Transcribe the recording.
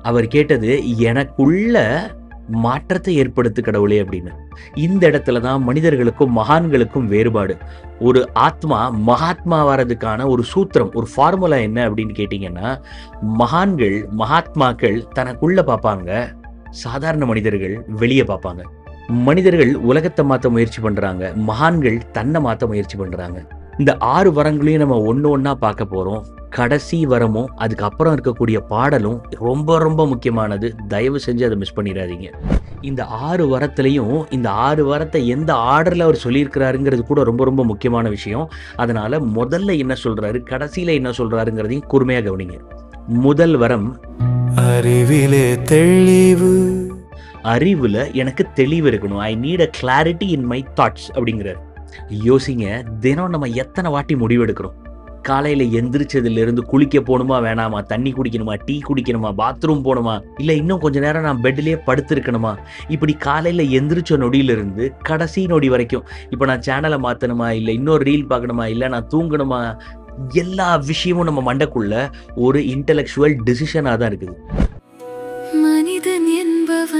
அவர் கேட்டது, எனக்குள்ள மாற்றத்தை ஏற்படுத்து கடவுளே அப்படின்னு. இந்த இடத்துல தான் மனிதர்களுக்கும் மகான்களுக்கும் வேறுபாடு. ஒரு ஆத்மா மகாத்மா வர்றதுக்கான ஒரு சூத்திரம், ஒரு ஃபார்முலா என்ன அப்படின்னு கேட்டீங்கன்னா, மகான்கள், மகாத்மாக்கள் தனக்குள்ள பார்ப்பாங்க. சாதாரண மனிதர்கள் வெளிய பார்ப்பாங்க. மனிதர்கள் உலகத்தை மாத்த முயற்சி பண்றாங்க. மகான்கள் தன்னை மாத்த முயற்சி பண்றாங்க. இந்த 6 வரங்களையும் நம்ம ஒண்ணு ஒண்ணா பார்க்க போறோம். கடைசி வரமும் அதுக்கப்புறம் இருக்கக்கூடிய பாடலும் ரொம்ப ரொம்ப முக்கியமானது. தயவு செஞ்சு அதை மிஸ் பண்ணிடாதீங்க. இந்த 6 வரத்திலையும் இந்த 6 வரத்தை எந்த ஆர்டர்ல அவர் சொல்லியிருக்கிறாருங்கிறது கூட ரொம்ப ரொம்ப முக்கியமான விஷயம். அதனால முதல்ல என்ன சொல்றாரு, கடைசியில என்ன சொல்றாருங்கிறதையும் கூர்மையா கவனிங்க. முதல் வரம், அறிவிலே தெளிவு. அறிவுல எனக்கு தெளிவு இருக்கணும். I need a clarity in my thoughts அப்படிங்கிறார். யோசிங்க, தினம் நம்ம எத்தனை வாட்டி முடிவெடுக்கிறோம்? காலையில எந்திரிச்சதுல இருந்து குளிக்க போகணுமா வேணாமா, தண்ணி குடிக்கணுமா, டீ குடிக்கணுமா, பாத்ரூம் போகணுமா, இல்ல இன்னும் கொஞ்ச நேரம் நான் பெட்லயே படுத்திருக்கணுமா, இப்படி காலையில எந்திரிச்ச நொடியிலிருந்து கடைசி நொடி வரைக்கும், இப்ப நான் சேனலை மாத்தணுமா, இல்ல இன்னொரு ரீல் பார்க்கணுமா, இல்ல நான் தூங்கணுமா, எல்லா விஷயமும் நம்ம மண்டைக்குள்ள ஒரு இன்டெலெக்சுவல் டிசிஷனா தான் இருக்குது. மனிதன் என்பவன்